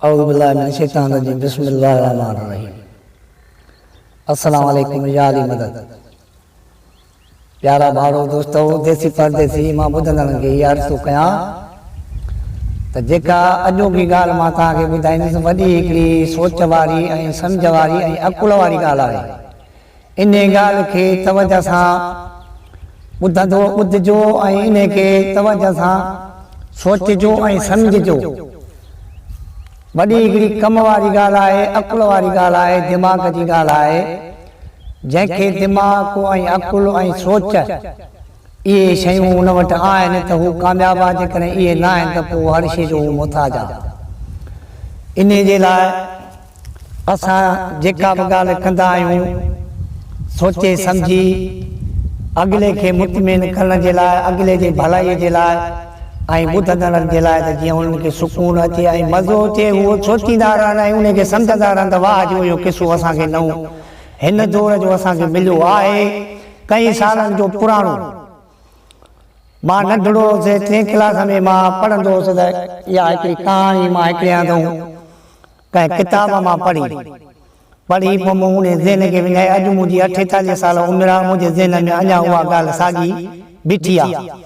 औज़ु बिल्लाहि मिनश शैतानिर रजीम बिस्मिल्लाहिर रहमानिर रहीम। अस्सलाम वालेकुम या अली मदद। प्यारा भाड़ो दोस्तों देसी परदेसी मां ॿुधंदड़नि खे इहा अर्ज़ु कयां त जेका अॼोकी ॻाल्हि मां तव्हांखे ॿुधाईंदुसि वॾी हिकिड़ी सोच वारी ऐं सम्झ वारी ऐं अकुल वारी ॻाल्हि आहे। इन ॻाल्हि खे तवजह सां ॿुधजो ऐं इन खे तवजह सां सोचिजो ऐं सम्झिजो। वॾी हिकिड़ी कम वारी ॻाल्हि आहे, अकुल वारी ॻाल्हि आहे, दिमाग़ जी ॻाल्हि आहे। जंहिंखे दिमाग़ ऐं अकुल ऐं सोच इहे शयूं हुन वटि आहिनि त हू कामयाबु आहे। जेकॾहिं इहे न आहिनि त पोइ हर शइ जो हू मुहताज आहे। इन जे लाइ असां जेका बि ॻाल्हि कंदा आहियूं सोचे सम्झी अॻिले खे मुतमिन करण जे लाइ, अॻिले जे भलाईअ जे लाइ ऐं ॿुधंदड़नि जे लाइ त जीअं उन्हनि खे सुकून अचे ऐं मज़ो अचे, उहो सोचींदा रहनि ऐं उनखे सम्झंदा रहनि त वाह जो इहो किसो असांखे नओं हिन दौर जो असांखे मिलियो आहे। कई सालनि जो पुराणो। मां नंढड़ो हुउसि 3 क्लास में मां पढ़ंदो हुउसि त इहा हिकिड़ी कहाणी मां हिकिड़े हंधि कंहिं किताब मां पढ़ी पोइ मूं उन ज़हन खे विञाए। अॼु मुंहिंजी 48 साल उमिरि आहे, मुंहिंजे ज़हन में अञा उहा ॻाल्हि साॻी बीठी आहे।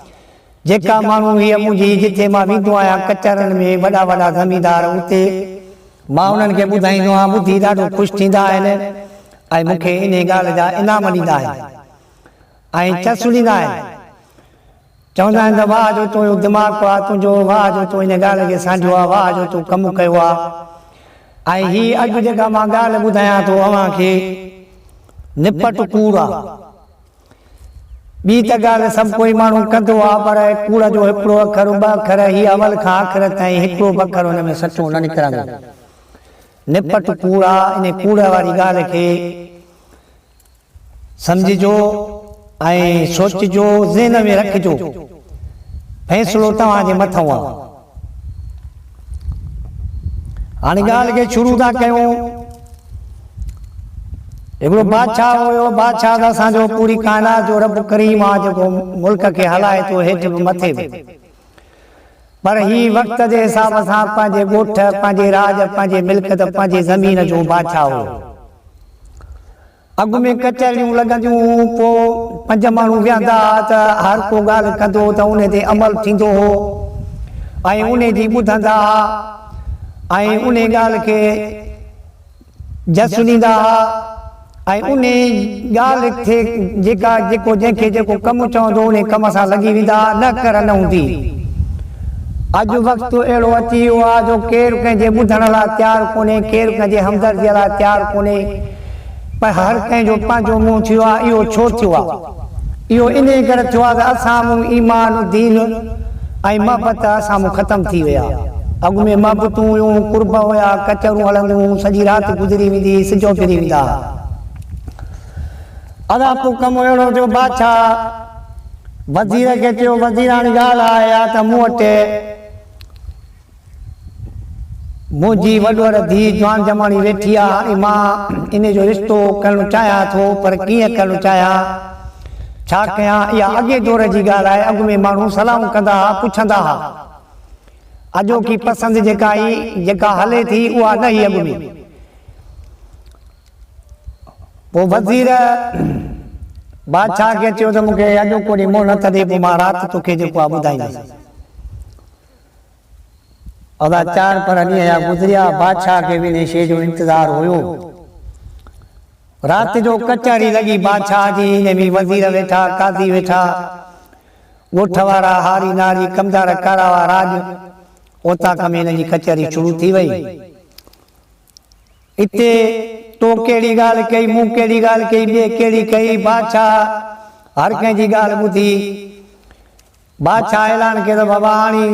जेका माण्हू हीअ मुंहिंजी जिथे मां वेंदो आहियां कचहरनि में वॾा वॾा ज़मींदार, उते मां उन्हनि खे ॿुधाईंदो आहियां, ॿुधी ॾाढो ख़ुशि थींदा आहिनि ऐं मूंखे इन ॻाल्हि जा इनाम ॾींदा आहिनि ऐं चस ॾींदा आहिनि। चवंदा आहिनि त वाह जो तुंहिंजो दिमाग़ु आहे, तुंहिंजो वाह जो तूं इन ॻाल्हि खे सम्झो आहे, वाह जो तूं कमु कयो आहे। ऐं हीअ अॼु जेका मां ॻाल्हि ॿुधायां थो अव्हांखे निपट कूड़ आहे। ॿी त ॻाल्हि सभु कोई माण्हू कंदो आहे, पर कूड़ जो हिकिड़ो अखर ॿ अखर हीअ अवल खां आख़िर ताईं हिकिड़ो बि अखर हुन में सचो न निकिरंदो। निपट कूड़ आहे। इन कूड़ वारी ॻाल्हि खे सम्झिजो ऐं सोचिजो, ज़हन में रखिजो। फ़ैसिलो तव्हांजे मथां आहे। हाणे ॻाल्हि खे शुरू था कयूं। हिकिड़ो बादशाह हुयो। बादशाह त असांजो पूरी काइनात जो रब करीम आहे, जेको मुल्क खे हलाए थो हेठि बि मथे बि। पर ही वक़्त जे हिसाब सां पंहिंजे ॻोठ, पंहिंजे राज, पंहिंजे मिल्कत, पंहिंजे ज़मीन जो बादशाह हुयो। अॻु में कचहरियूं लॻंदियूं, पोइ 5 माण्हू विहंदा त हर को ॻाल्हि कंदो त उन ते अमल थींदो हो ऐं उन जी ॿुधंदा ऐं उन ॻाल्हि खे जस ॾींदा ऐं उन ॻाल्हि खे जेको जंहिंखे जेको कमु चवंदो उन कम सां लॻी वेंदा, न कर न हूंदी। अॼु वक़्तु अहिड़ो अची वियो आहे जो केरु कंहिंजे ॿुधण लाइ तयारु कोन्हे, केरु कंहिंजे हमदर्दीअ लाइ तयारु कोन्हे, पर हर कंहिंजो पंहिंजो मुंहुं थियो आहे। इहो छो थियो आहे? इहो इन करे थियो आहे त असां मूं ईमान, दीन ऐं मोहबत असां मूं ख़तमु थी विया। अॻु में मोहबतूं हुयूं, कुर्ब हुया, कचरूं हलंदियूं, सॼी राति गुज़री वेंदी, सिजो फिरी वेंदा। अदा पोइ कमु अहिड़ो थियो, बादशाह वज़ीर खे चयो, वज़ीराणी ॻाल्हि आहे त मूं वटि मुंहिंजी वॾोर धीउ जवान जमानी वेठी आहे। हाणे मां इन जो रिश्तो करणु चाहियां थो, पर कीअं करणु चाहियां, छा कयां? इहा अॻे दौर जी ॻाल्हि आहे। अॻु में माण्हू सलाम कंदा हुआ, पुछंदा हुआ। अॼोकी पसंदि जेका हले थी उहा न ई अॻु में। पोइ वज़ीर बादशाह खे चयो त मूंखे अॼोको ॾींहुं मोहलत ॾे, पोइ मां राति तोखे जेको आहे ॿुधाईंदुसि। अदा 4 पर ॾींहं गुज़रिया। बादशाह खे बि इन शइ जो इंतज़ारु हुयो। राति जो कचहरी लॻी बादशाह जी। इन में वज़ीर वेठा, काज़ी वेठा, ॻोठ वारा, हारी नारी, कमदार, कारावा, राज ओताक में इन जी कचहरी शुरू थी वई। इते तो कहिड़ी ॻाल्हि कई, मूं कहिड़ी ॻाल्हि कई, ॿिए कहिड़ी कई। बादशाह हर कंहिंजी ॻाल्हि ॿुधी। बादशाह ऐलान कयो त बाबा हाणे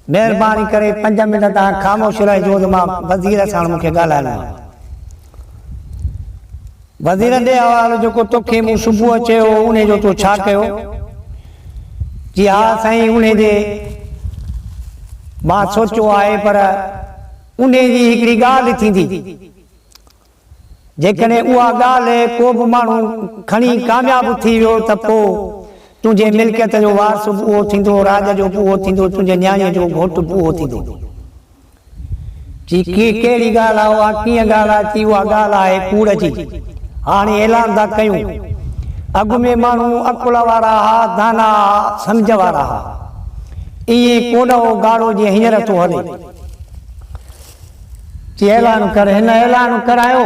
महिरबानी करे 5 मिंट तव्हां ख़ामोश रहिजो त मां वज़ीर सां मूंखे ॻाल्हाइणो आहे। वज़ीर ॾे हवालो, जेको तोखे मूं सुबुह चयो उन जो तूं छा कयो? जी हा साईं, उन जे मां सोचियो आहे, पर उन जी हिकिड़ी ॻाल्हि थींदी। जेकॾहिं उहा ॻाल्हि को बि माण्हू खणी कामयाबु थी वियो त पोइ तुंहिंजे मिल्कियत जो वारसु उहो थींदो, राज जो उहो थींदो, तुंहिंजे न्याणीअ जो घोटु उहो थींदो। जी कहिड़ी ॻाल्हि आहे उहा कीअं ॻाल्हि आहे थी उहा ॻाल्हि आहे कूड़ जी। हाणे ऐलान था कयूं, अॻु में माण्हू अकुल वारा हुआ, दाना सम्झ वारा हुआ, ईअं कोन हो ॻाढ़ो जीअं हींअर थो हले। जी ऐलान कर, हिन ऐलान करायो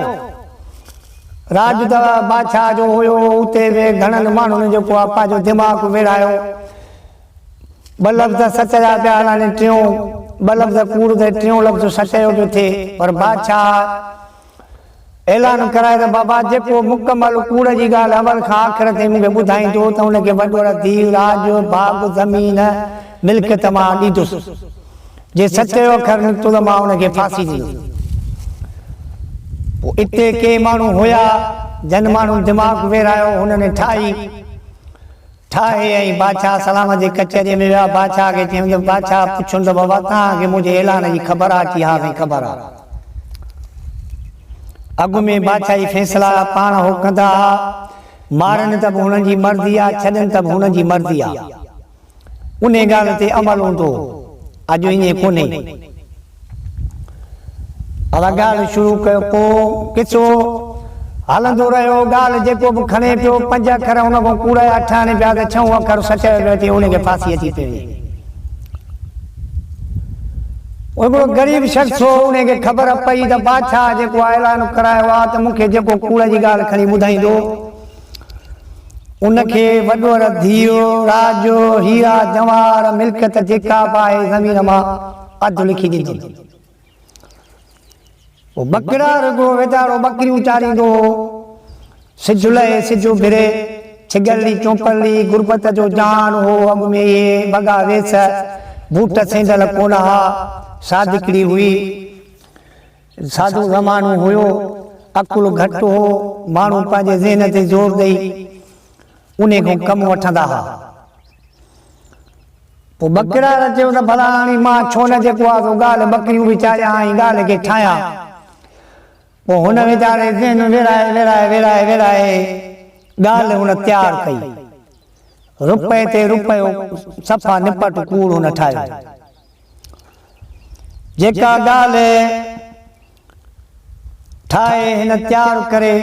राज बादशाह जो हुयो, उते घणनि माण्हुनि जेको आहे पंहिंजो दिमाग़ विड़ायो, ॿ लफ़्ज़ सच जा पिया हलनि, टियों ॿ लफ़्ज़ कूड़ ते टियों लफ़्ज़ सच जो पियो थिए। पर बादशाह ऐलान कराए त बाबा जेको मुकमल कूड़ जी ॻाल्हि अवल खां आख़िर ताईं मूंखे ॿुधाईंदो त हुनखे वॾो धीउ राज बाग ज़मीन मिल्कियत मां ॾींदुसि, जे सच जो अखर निकितो त मां हुनखे फांसी ॾींदुसि। पोइ इते के माण्हू हुया जन माण्हू दिमाग़ वेरायो, हुनने ठाहे ऐं बादशाह सलाम जे कचहरीअ में विया। बादशाह खे चयूं त बादशाह पुछनि त बाबा तव्हांखे मुंहिंजे ऐलान जी ख़बर आहे? की हा भई ख़बर आहे। अॻु में बादशाह जी फैसला पाण हो कंदा, मारनि त बि हुननि जी मर्ज़ी आहे, छॾनि त बि हुननि जी मर्ज़ी आहे, उन ॻाल्हि ते अमल हूंदो। अॼु ईअं कोन्हे। अब ॻाल्हि शुरू कयो, पोइ किसो हलंदो रहियो। ॻाल्हि जेको बि खणे पियो 5 अखर हुन खां कूड़ जा ठहनि पिया त 6 अखर सच जो पियो थिए, हुनखे फांसी अची पई। हिकिड़ो ग़रीब शख़्स हो, उनखे ख़बर पई त बादशाह जेको ऐलान करायो आहे त मूंखे जेको कूड़ जी ॻाल्हि खणी ॿुधाईंदो उनखे वॾो धीउ राज हीरा जवाहर मिल्कियत जेका बि आहे ज़मीन मां अधु लिखी ॾींदो। पोइ बकरा रुगो वेचारो बकरियूं चारींदो, सिज लहे सिज भिरे, छिगली चौपली गुरबत जो जान हो। अॻु में इहे बगा वेस बूट सेंदल कोन हा, सादिकड़ी हुई, साधू ज़मानो हुयो, अकुल घटि हो, माण्हू पंहिंजे ज़हन ते ज़ोर ॾेई उन खां कमु वठंदा हुआ। पोइ बकरा चयो त भला हाणे मां छो न जेको आहे ॻाल्हि बकरियूं बि चारियां ऐं ॻाल्हि खे ठाहियां। पोइ हुन वीचारे ज़हन विराए विराए विराए विराए ॻाल्हि हुन तयारु कई, रुपए ते रुपयो सफ़ा निपट कूड़ हुन ठाहियो। जेका ॻाल्हि ठाहे हिन तयारु करे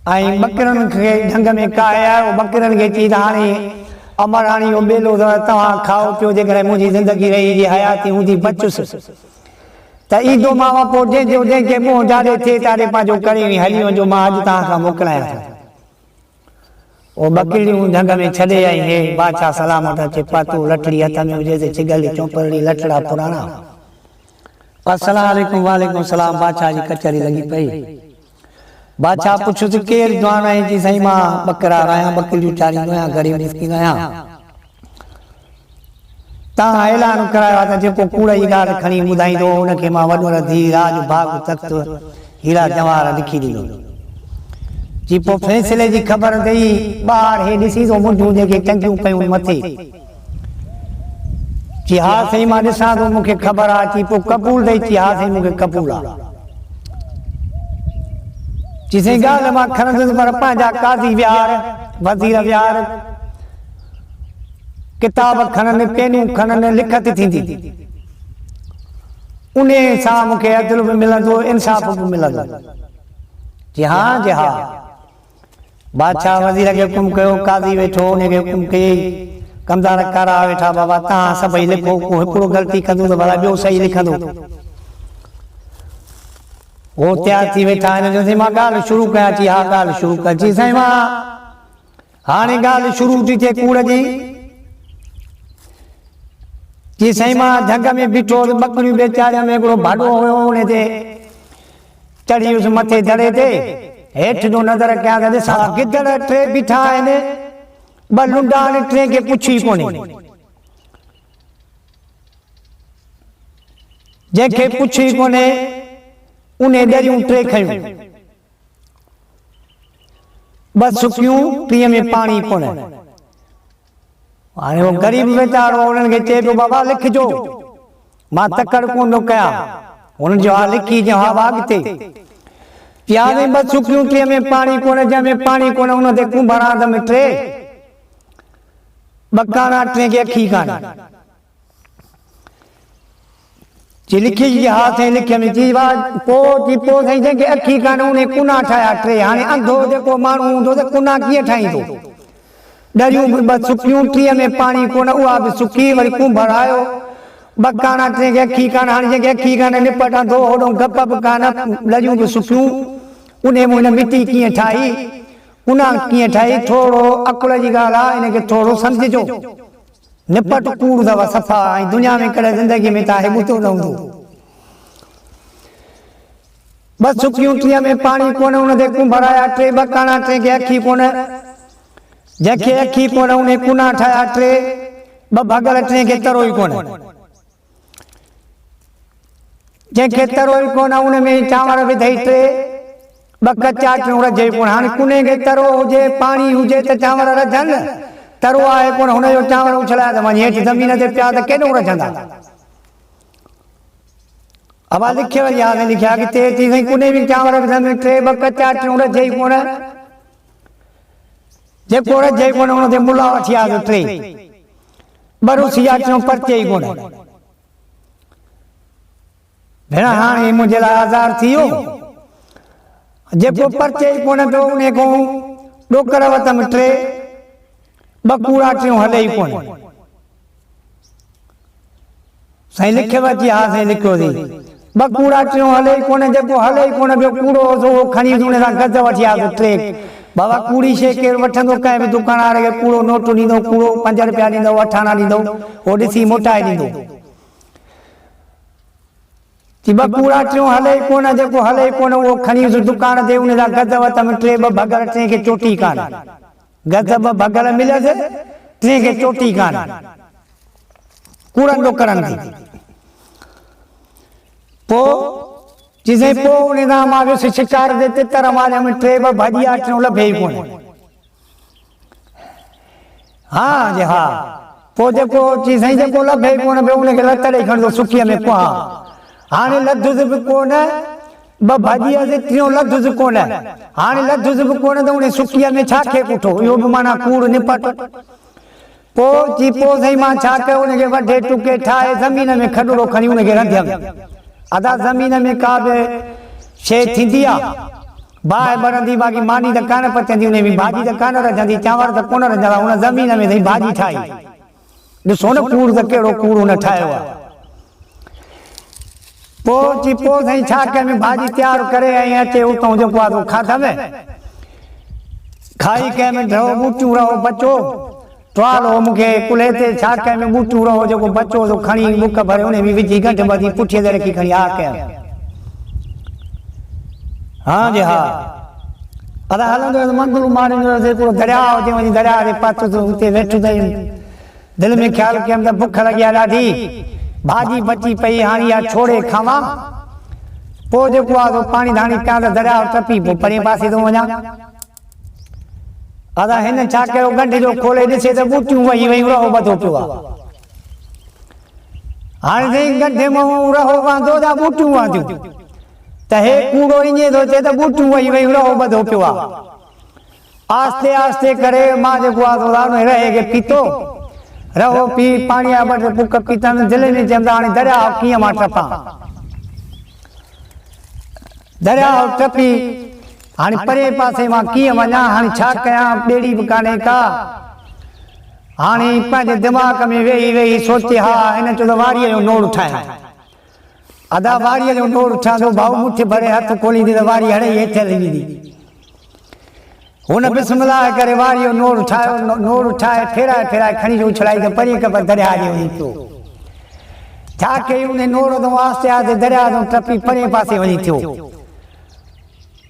ऐं बकरनि खे ढंग में काया, बकरनि खे चई त हाणे अमराणी जो बेलो तव्हां खाओ पियो, जेकॾहिं मुंहिंजी ज़िंदगी रही जी हयाती हूंदी बचुसि त ईंदो मां पोइ जंहिंखे मुंहुं जाॾे थिए ताॾे पंहिंजो करे हली वञो, मां अॼु तव्हां खां मोकिलायां थो। उहो बकरियूं ढंग में छॾे आई। हे बादशाह सलामत अचे, पातो लठड़ी हथ में हुजे त छिगली चौपड़ी लठड़ा पुराणा। अस्सलाम वालेकुम। वालेकुम सलाम। बादशाह जी कचहरी लगी पई। बादशाह पुछुसि केरु जवान आहे? जी साईं मां बकरा आहियां, बकरियूं चारींदो आहियां, गरीब मिसकीन आहियां। तव्हां ऐलान करायो आहे त जेको कूड़ जी ॻाल्हि खणी ॿुधाईंदो हुनखे मां वॾो धीउ राज भाग तख़्त हीरा जवाहर लिखी ॾींदो। जी पोइ फ़ैसिले जी ख़बर ॾेई ॿार हे ॾिसी थो मुंडियूं जेके टंगियूं पयूं मथे, जी हा साईं मां ॾिसां थो, मूंखे ख़बर आहे। जी पोइ क़बूल ॾेई, जी हा साईं मूंखे क़बूल आहे। जी साईं ॻाल्हि मां खणंदुसि, पर पंहिंजा काज़ी विहार वज़ीर विहार किताब खणनि, पेनियूं खणनि, लिखत थींदी, उन सां मूंखे अदल बि मिलंदो, इंसाफ़ बि मिलंदो। जी हा जी हा। बादशाह वज़ीर खे हुकुम कयो, काज़ी वेठो, उनखे हुकुम कयई, कमदार कारा वेठा, बाबा तव्हां सभई लिखो, को हिकिड़ो ग़लती कंदो त भला ॿियो सही लिखंदो। वो तैयार थी वेठा आहिनि। जो मां ॻाल्हि शुरू कयां? जी हा ॻाल्हि शुरू कर। जी साईं मां हाणे ॻाल्हि शुरू थी थिए कूड़ जी। जी साईं मां ढंग में बीठो, बकरियूं बेचारिया में हिकिड़ो भाॾो हुयो, उन ते चढ़ी वियुसि मथे दड़े ते, हेठि जो नज़र कयां त ॾिसां गिदड़ 3 बीठा आहिनि, 2 लुंडा आहिनि, 3 खे पुछी कोन्हे। जंहिंखे पुछी कोन्हे उन ॾरियूं 3 खयूं, 2 सुकियूं, 3 में पाणी कोन्हे। हाणे वो गरीब वेचारो उन्हनि खे चए पियो बाबा लिखजो, मां तकड़ कोन थो कयां। हुननि जो हा लिखी, जो हा अॻिते प्याज 2 सुकियूं, 3 में पाणी कोन्हे, जंहिंमें पाणी कोन्हे उन ते कुंभ रांद में 3 बकाना, 3 खे अखी कान्हे। जी लिखी जी हाथ है लिखे में जी बात पो सही जे अखी कान उने कुना ठाया टे हाने अंधो जेको माण्हू हूंदो त कुना कीअं ठाहींदो डरियूं बि ॿ सुकियूं टीह में पाणी कोन उहा बि सुकी वरी कुंभर आयो बकाना टे के अखी कान हाने जेके अखी कान निपटंदो होॾो गप बि कान डरियूं बि सुकियूं उने मुने मिटी कीअं ठाही कुना कीअं ठाही थोरो अकुल जी ॻाल्हि आहे इनखे थोरो सम्झिजो निपट कूड़ अथव सफ़ा ऐं दुनिया में कॾहिं ज़िंदगी में तव्हांखे ॿुधो न हूंदो बस सुकियूं टीह में पाणी कोन उन ते कुंभर आया टे बकाना टे खे अखी कोन जंहिंखे अखी कोन उन कुना ठाहिया टे ॿ भगल टे खे तरो ई कोन जंहिंखे तरो ई कोन उन में चांवर विधई टे ॿ कचा अचूं रजे कोन हाणे कुने खे तरो हुजे पाणी हुजे त चांवर रजनि तरो आहे कोन हुनजो चांवर उछलाए त वञी हेठि ज़मीन ते पिया त केॾो रजंदा अब लिखे वरी याद लिखिया कि ते थी सही कुने भी चांवर विधमि टे ॿ कचा अचूं रजे कोन जेको रजे कोन उन ते मुला वठी आयो टे ॿ रुसिया अचूं परचे ई कोन भेण हाणे मुंहिंजे लाइ आज़ार थी वियो जेको परचे ई कोन पियो उन खां ॾोकर वरितमि टे ॿ कूड़ा टियूं हले ई कोन साईं लिखे वठी हा साईं लिखियो थी ॿ कूड़ा टियूं हले ई कोन जेको हले ई कोन पियो कूड़ो उहो खणी उन सां गज वठी आयो टे बाबा कूड़ी शइ केरु वठंदो कंहिं बि दुकान वारे खे कूड़ो नोट ॾींदो कूड़ो 5 रुपया ॾींदो 8 आना ॾींदो उहो ॾिसी मोटाए ॾींदो कि ॿ कूड़ा टियूं हले ई कोन जेको हले ई कोन उहो खणी दुकान ते उन सां गज वरितमि टे ॿ भगल टे खे चोटी कान गज ॿ भगल मिलियसि टे खे चोटी कान कूड़नि ॾोकरनि थी जिसे पो उन सां मां वियुसि शिकार ते तितर मारियमि टे ॿ भाॼिया टियूं लभे ई कोन हा जी हा पोइ जेको चई साईं जेको लभे ई कोन पियो उनखे लत ॾेई खणंदो सुकीअ में कुआ हाणे लधुसि बि कोन ॿ भाॼीअ ते टियों लधुसि कोन हाणे लधुसि बि कोन त उन सुकीअ में छा खे पुठो इहो बि माना कूड़ निपट पोइ साईं मां छा कयो उनखे वढे टुके ठाहे ज़मीन में खॾड़ो खणी उनखे रधियमि अदा ज़मीन में का बि शइ थींदी आहे बाहि भरंदी बाक़ी मानी त कान पचंदी उन में भाॼी त कान रझंदी चांवर त कोन रझंदा हुन ज़मीन में साईं भाॼी ठाही ॾिसो न कूड़ त कहिड़ो कूड़ हुन ठाहियो आहे पोइ साईं छा कयमि भाॼी तयारु करे ऐं अचे उतां जेको आहे खाधमि खाई कयमि ढो ॿूटियूं रहो बचो टुवालो मूंखे कुल्हे ते छा कयमि ॿूटियूं रहो जेको बचो तो खणी बुक भरे उन में विझी गंढ ॿधी पुठीअ ते रखी खणी आ कयमि हा जी हा अदा हलंदो मंगलू मारींदो हिकिड़ो दरिया हुजे वञी दरिया ते पहुतुसि हुते वेठो अथई दिलि में ख़्यालु कयमि त बुख लॻी आहे ॾाढी भाॼी बची पई हाणे इहा छोड़े खावां पोइ जेको आहे पाणी धाणी कयां त दरिया टपी पोइ परे पासे थो वञा अदा हिन छा कयो गंढ जो खोले ॾिसे त ॿूटियूं वही वही रहो ॿधो पियो आहे हाणे साईं गंढे मां रहो वांदो त ॿूटियूं वांदियूं त हे कूड़ो ईअं थो चए त ॿूटियूं वही वही रहो ॿधो पियो आहे आस्ते आस्ते करे मां जेको आहे रहे खे पीतो रहो पी पाणी जा ॿ टे पुक पीता दिलि में चयमि त हाणे दरिया कीअं मां टपां दरिया टपी हाणे परे पासे मां कीअं वञा हाणे छा कयां ॿेड़ी बि कान्हे का हाणे पंहिंजे दिमाग़ में वेही वेही सोचे हा हिन चयो त वारीअ जो नोड़ ठाहियां अदा वारीअ जो नोड़ ठहंदो भाऊ मुठि भरे हथ खोलींदी त वारी हणे हेठि हली वेंदी हुन बिस्मिल्लाह करे वारीअ जो नोड़ ठाहे फेराए खणी उछलाई त परी कब दरिया जे वञी पियो छा कई उन नोड़ तो आस्ते आस्ते दरिया तो टपी परे पासे वञी थियो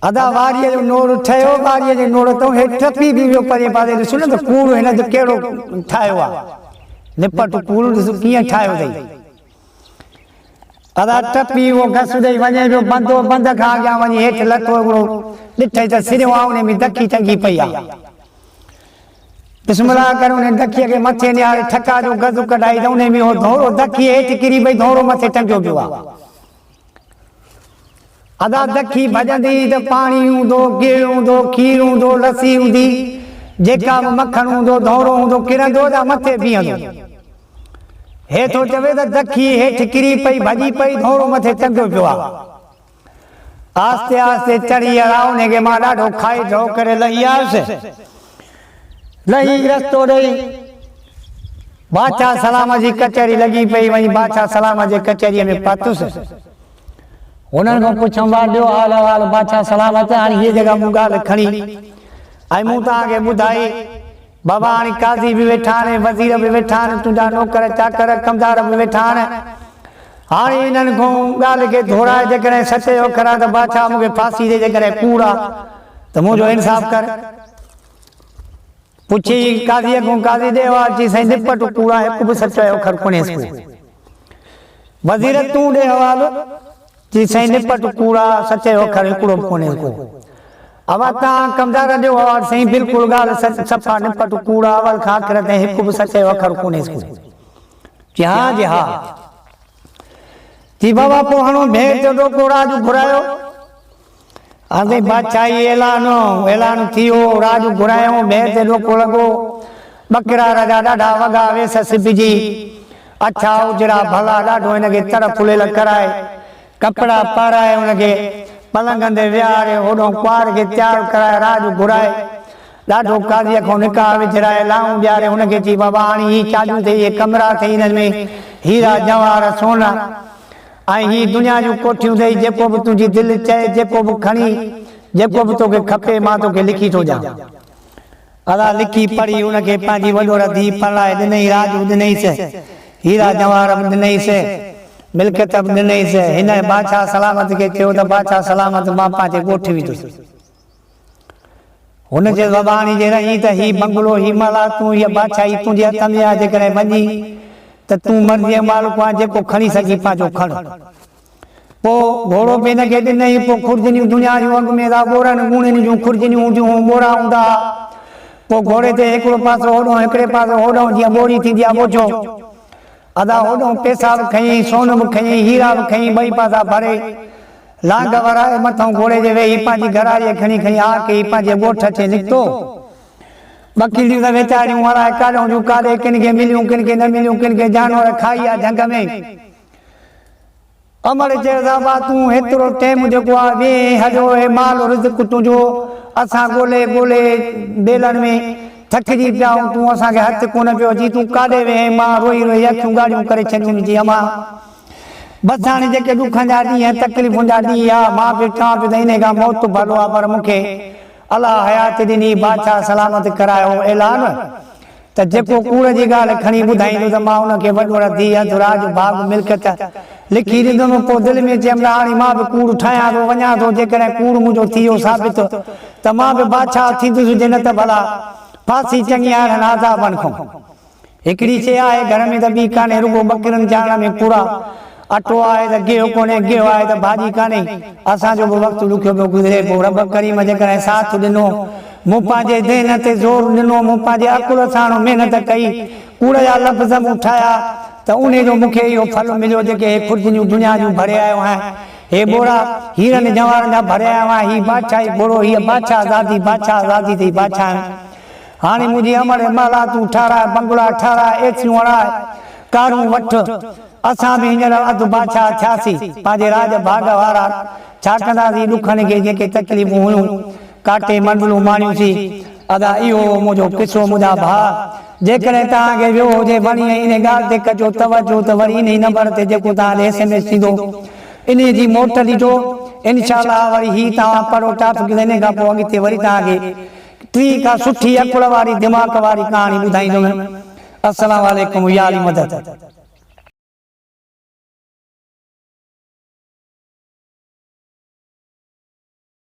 अदा वारीअ जो नोड़ ठहियो वारीअ जे नोड़ तो हे टपी बि वियो परे पासे ॾिसो न त कूड़ हिन जो कहिड़ो ठाहियो आहे निपट कूड़ ॾिसो कीअं ठाहियो अथई अदा टपी उहो घस ॾेई वञे पियो बंद खां अॻियां वञी हेठि लथो हिकिड़ो ॾिठई त सिरियो आहे उन में दखी टंगी पई आहे बिस्मिल्लाह करे उन दखीअ खे मथे निहारे ठका जो गज़ कढाई त उन में उहो धोरो दखी हेठि किरी पई धोरो मथे टंगियो पियो आहे अदा दखी भॼंदी त पाणी हूंदो गिहु हूंदो खीर हूंदो लस्सी हूंदी जेका बि मखण हूंदो धोरो हूंदो किरंदो त मथे बीहंदो हे तो चवे त दखी हेठि किरी पई भॼी पई थोरो मथे चंगियो पियो आहे। आस्ते आस्ते चढ़ी आया उनखे मां ॾाढो खाई ढो करे लही आयुसि। लही रस्तो ॾेई बादशाह सलाम जी कचहरी लॻी पई। वञी बादशाह सलाम जे कचहरीअ में पहुतुसि। उन्हनि खां पुछऊं ॾियो हाल अहिवाल बादशाह सलाम त हाणे हीअ जॻह मूं ॻाल्हि खणी ऐं मूं तव्हांखे ॿुधाई। बाबा हाणे काज़ी बि वेठा आहिनि, वज़ीर बि वेठा आहिनि, तुंहिंजा नौकर चाकर कमदार बि वेठा आहिनि। हाणे इन्हनि खां ॻाल्हि खे दोहराए जेकॾहिं सच जो करां त बादशाह मूंखे फांसी ॾे, जेकॾहिं कूड़ आहे त मुंहिंजो इंसाफ़ कर। पुछी काज़ीअ खां काज़ी ॾे अची साईं निपट कूड़ा हिकु बि सच जो अखर कोन्हेसि को। वज़ीर तूं ॾे हवालो जी साईं निपट कूड़ा सच जो अखर हिकिड़ो बि कोन्हेसि को। अवा तव्हां कमदार ॾियो हवालो साईं बिल्कुलु ॻाल्हि सफ़ा निपट कूड़ा अवल खां आख़िर ताईं हिकु बि सच जो अखर कोन्हेसि को। जी हा जी हा। जी बाबा पोइ हाणे भेड़ जो ॾोको राज घुरायो। हाणे बादशाही ऐलान थियो, राज घुरायो, भेड़ ते ॾोको लॻो। ॿकरा राजा ॾाढा वॻा वेस सिबिजी, अच्छा उजड़ा भला ॾाढो हिनखे तर फुलियल कराए, कपिड़ा पाराए, हुनखे पलंग ते विहारे, होॾो कुंवार खे तयारु कराए, राज घुराए, ॾाढो काज़ीअ खां निकाह विझराए, लाऊं ॾियारे। हुनखे चई बाबा हाणे ही चाजूं अथई, इहे कमरा अथई, हिननि में हीरा जवाहर सोना ऐं ही दुनिया जूं कोठियूं अथई। जेको बि तुंहिंजी दिलि चए, जेको बि खणी, जेको बि तोखे खपे मां तोखे लिखी थो ॾियां। अला लिखी पढ़ी हुनखे पंहिंजी वॾो धीउ पढ़ाए ॾिनई, राज बि ॾिनईसि, हीरा जवाहर बि ॾिनईसि, मिल्कियत बि ॾिनईसि। हिन बादशाह सलामत खे चयो त बादशाह सलामत मां पंहिंजे ॻोठ विधुसि। हुनजे ज़बानी जे रही त ही बंगलो ही माला तूं हीअ बादशाही तुंहिंजे हथ में आहे, जेकॾहिं वञी त तूं मर्ज़ीअ मालिक आहे, जेको खणी सघी पंहिंजो खण। पोइ घोड़ो बि हिनखे ॾिनई। पोइ खुर्जनियूं दुनिया जूं अॻ में था ॿोरनि ॻूणनि जूं खुर्जनियूं हूंदियूं, ॿोरा हूंदा। पोइ घोड़े ते हिकिड़ो पासो होॾो, हिकिड़े पासो होॾो, जीअं ॿोरी थींदी आहे ॿोझो। अदा होॾो पैसा बि खईं, सोन बि खईं, हीरा बि खईं, ॿई पासा भरे लांग वराए मथां घोड़े जे वेही पंहिंजी घराड़ीअ खणी खणी आ के पंहिंजे ॻोठ ते निकितो। वकीलियूं त वीचारियूं वराए काॾों जूं काॾे, किन खे मिलियूं, किन खे न मिलियूं, किन खे जानवर खाई आहे झंग में। अमर चयो बाबा तूं हेतिरो टाइम जेको आहे वेह हलियो, हे माल रिज़्क़ तुंहिंजो, असां ॻोल्हे ॻोल्हे बेलनि में थकिजी पिया आहियूं, तूं असांखे हथु कोन पियो अची, तूं काॾे वेह। मां रोई रोई अखियूं ॻाढ़ियूं करे छॾियूं। जी अमा बसि हाणे जेके ॾुखनि जा ॾींहं, तकलीफ़ुनि जा ॾींहं आहे, मां बि चवां पियो त हिन खां मौत भलो आहे, पर मूंखे अलाह हयात ॾिनी, बादशाह सलामत करायो ऐलान त जेको कूड़ जी ॻाल्हि खणी ॿुधाईंदो त मां हुनखे वॾो धीउ राज भाग मिल्कियत लिखी ॾींदुमि। पोइ दिलि में चयमि हाणे मां बि कूड़ ठाहियां थो, वञा थो, जेकॾहिं कूड़ मुंहिंजो थी वियो साबित त मां बि बादशाह थींदुसि, जे न त भला फांसी चङी आहे आज़ाबनि खां। हिकिड़ी शइ आहे घर में त ॿी कान्हे, रुगो ॿकरियुनि चारण में पूरा अटो आहे त गिहु कोन्हे, गिहु आहे त भाॼी कान्हे। असांजो बि वक़्तु ॾुखियो पियो गुज़रे। पोइ रब करीम जेकॾहिं साथ ॾिनो, मूं पंहिंजे देन ते ज़ोर ॾिनो, मूं पंहिंजे अकुल सां महिनत कई, कूड़ जा लफ़्ज़ मूं ठाहिया त उन जो मूंखे इहो फल मिलियो। जेके खुर्जनियूं दुनिया जूं भरे आयो आहियां, हे ॿोरा हीरनि जवाहरनि जा भरे आयो आहियां, ही बादशाही घोड़ो, हीअ बादशाह आज़ादी, बादशाह आज़ादी अथई बादशाह। हाणे मुंहिंजी अमर माला तूं ठाराए, बंगला ठाराए, एसियूं हणाए, कारूं वठ। असां बि हींअर अधु बादशाह थियासीं, पंहिंजे राज भाग वारा। छा कंदासीं ॾुखनि खे, जेके तकलीफ़ूं हुयूं, काटे मंडलूं माणियूंसीं। अदा इहो मुंहिंजो किसो, मुंहिंजा भाउ। जेकॾहिं तव्हांखे वियो हुजे वञी इन ॻाल्हि ते कजो तवजो त वरी इन नंबर ते जेको तव्हां SMS थींदो, इन जी मोट ॾिजो। इनशाला वरी ही तव्हां पढ़ो टॉपिक, इन खां पोइ अॻिते वरी तव्हांखे टी का सुठी अकुल वारी दिमाग़ वारी कहाणी ॿुधाईंदुमि। अस्सलाम वालेकुम, या अली मदद।